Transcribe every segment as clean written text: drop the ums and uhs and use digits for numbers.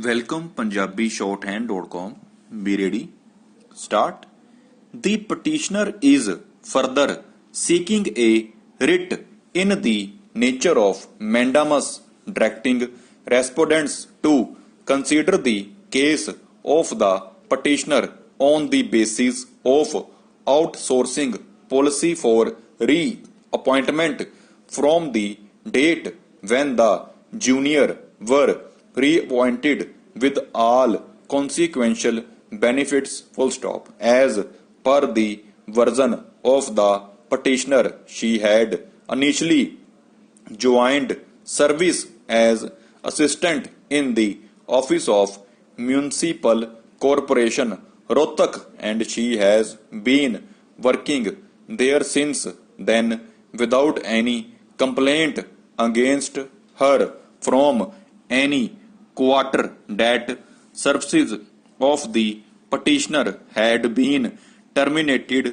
Welcome punjabishorthand.com. Be ready. Start. The petitioner is further seeking a writ in the nature of mandamus directing respondents to consider the case of the petitioner on the basis of outsourcing policy for reappointment from the date when the junior were reappointed with all consequential benefits full stop. As per the version of the petitioner, she had initially joined service as assistant in the office of municipal corporation Rohtak and she has been working there since then without any complaint against her from any quarter that services of the petitioner had been terminated.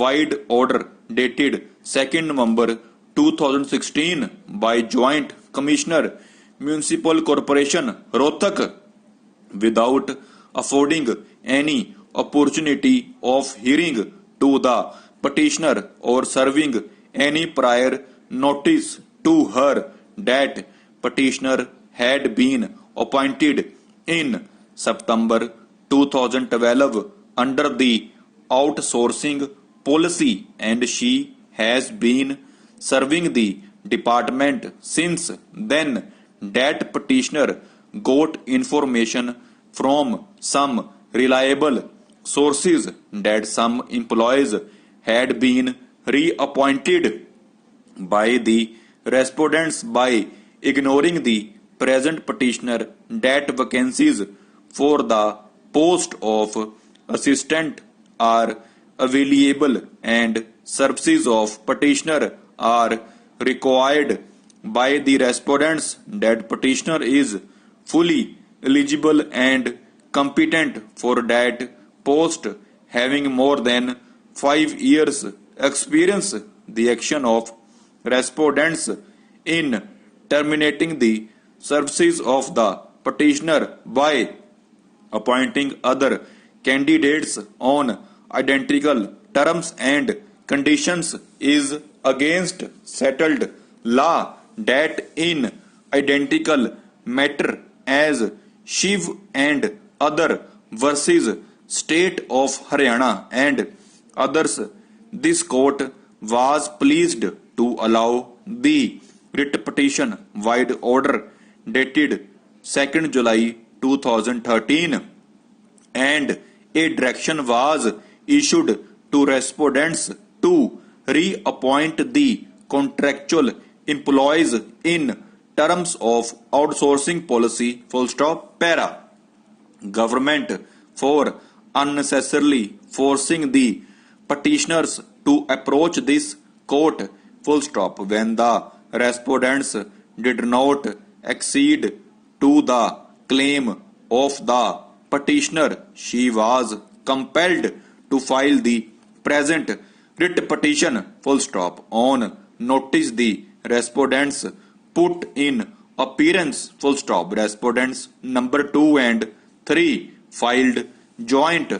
Wide order dated 2nd November 2016 by Joint Commissioner Municipal Corporation Rohtak without affording any opportunity of hearing to the petitioner or serving any prior notice to her that petitioner had been appointed in September 2012 under the outsourcing policy and she has been serving the department since then. That petitioner got information from some reliable sources that some employees had been reappointed by the respondents by ignoring the present petitioner that vacancies for the post of assistant are available and services of petitioner are required by the respondents. That petitioner is fully eligible and competent for that post having more than 5 years experience. The action of respondents in terminating the services of the petitioner by appointing other candidates on identical terms and conditions is against settled law that in identical matter as Shiv and other versus State of Haryana and others, this court was pleased to allow the writ petition wide order dated 2nd July 2013 and a direction was issued to respondents to reappoint the contractual employees in terms of outsourcing policy full stop para. Government for unnecessarily forcing the petitioners to approach this court full stop when the respondents did not accede to the claim of the petitioner. She was compelled to file the present writ petition full stop. On notice the respondents put in appearance full stop. Respondents number 2 and 3 filed joint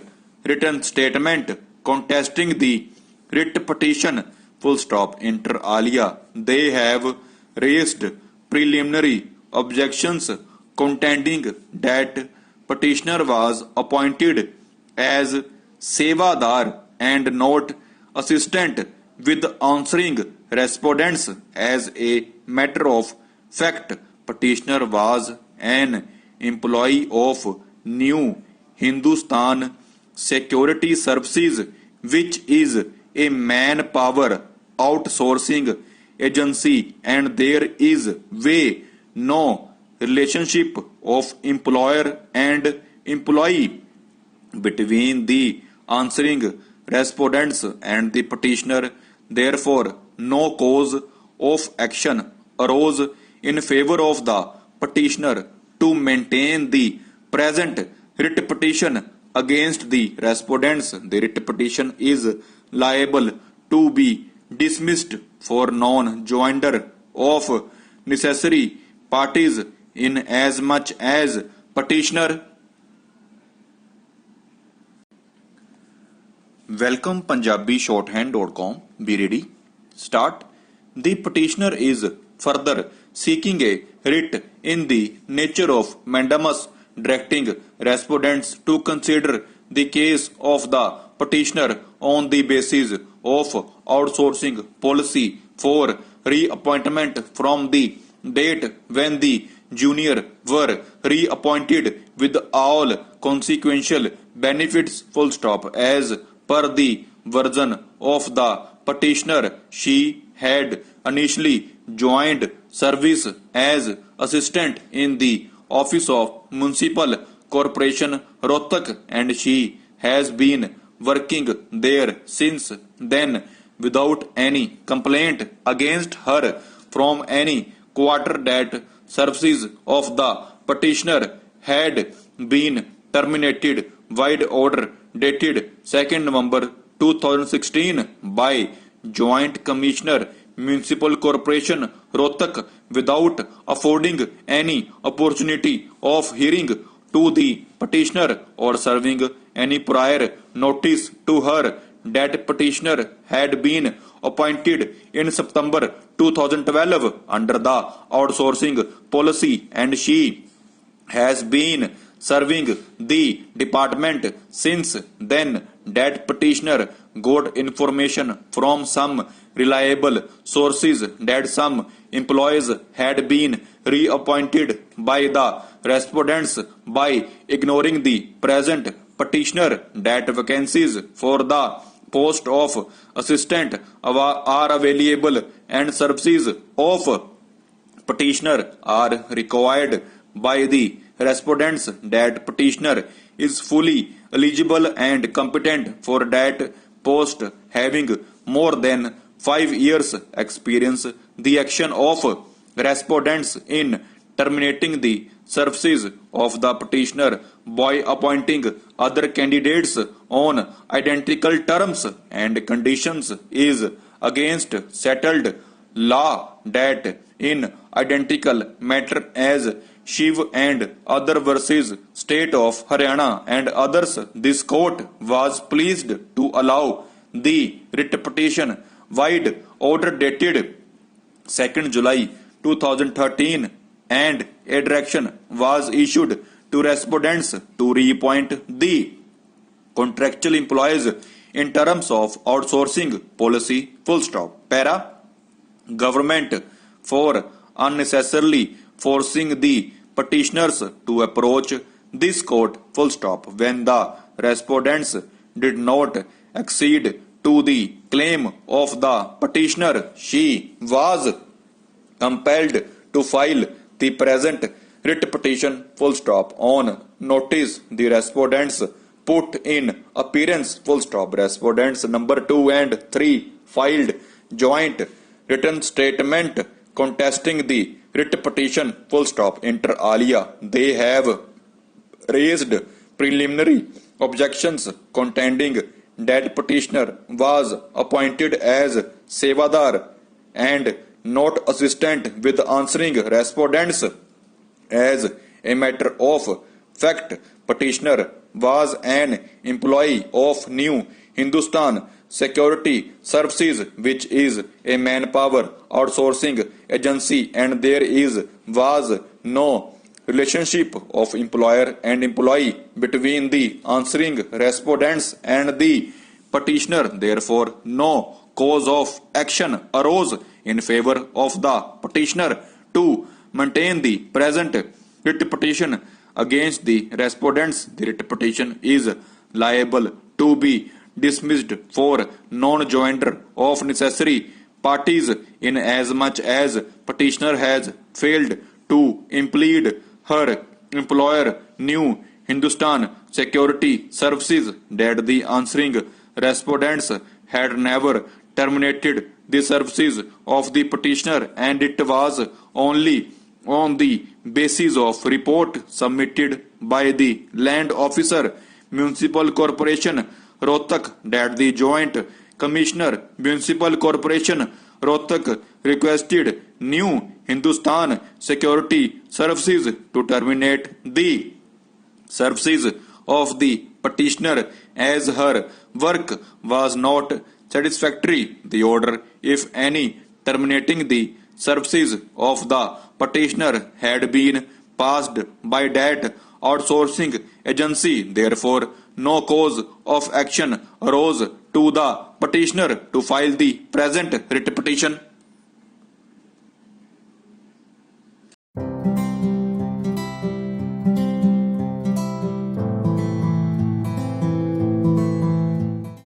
written statement contesting the writ petition full stop. Inter alia, they have raised preliminary objections contending that petitioner was appointed as sevadar and not assistant, with answering respondents as a matter of fact petitioner was an employee of New Hindustan Security Services, which is a manpower outsourcing agency, and there is no relationship of employer and employee between the answering respondents and the petitioner. Therefore, no cause of action arose in favor of the petitioner to maintain the present writ petition against the respondents. The writ petition is liable to be dismissed for non-joinder of necessary parties in as much as petitioner. Welcome punjabishorthand.com. Be ready. Start. The petitioner is further seeking a writ in the nature of mandamus directing respondents to consider the case of the petitioner on the basis of outsourcing policy for reappointment from the date when the junior were reappointed with all consequential benefits full stop. As per the version of the petitioner, she had initially joined service as assistant in the office of Municipal Corporation Rohtak and she has been working there since then without any complaint against her from any quarter. That services of the petitioner had been terminated wide order dated 2nd November 2016 by Joint Commissioner Municipal Corporation Rohtak without affording any opportunity of hearing to the petitioner or serving any prior notice to her. That petitioner had been appointed in September 2012 under the outsourcing policy and she has been serving the department since then. That petitioner got information from some reliable sources that some employees had been reappointed by the respondents by ignoring the present petitioner. That vacancies for the post of assistant are available and services of petitioner are required by the respondents. That petitioner is fully eligible and competent for that post having more than 5 years experience. The action of respondents in terminating the services of the petitioner by appointing other candidates on identical terms and conditions is against settled law. That in identical matter as Shiv and other versus State of Haryana and others, this court was pleased to allow the writ petition wide order dated 2nd July 2013 and a direction was issued to respondents to reappoint the contractual employees in terms of outsourcing policy full stop. Para. Government for unnecessarily forcing the petitioners to approach this court full stop when the respondents did not accede to the claim of the petitioner. She was compelled to file the present writ petition full stop on notice. The respondents put in appearance full stop. Respondents number 2 and 3 filed joint written statement contesting the writ petition full stop. Inter alia, they have raised preliminary objections contending that petitioner was appointed as Sevadar and not assistant with answering respondents. As a matter of fact, petitioner was an employee of New Hindustan Security Services, which is a manpower outsourcing agency, and there was no relationship of employer and employee between the answering respondents and the petitioner. Therefore, no cause of action arose in favor of the petitioner to maintain the present writ petition against the respondents. The writ petition is liable to be dismissed for non-joinder of necessary parties in as much as petitioner has failed to implead her employer New Hindustan Security Services that the answering respondents had never terminated the services of the petitioner and it was only on the basis of report submitted by the land officer Municipal Corporation Rohtak that the Joint Commissioner Municipal Corporation Rohtak requested New Hindustan Security Services to terminate the services of the petitioner as her work was not satisfactory, the order, if any, terminating the services of the petitioner had been passed by that outsourcing agency. Therefore, no cause of action arose to the petitioner to file the present writ petition.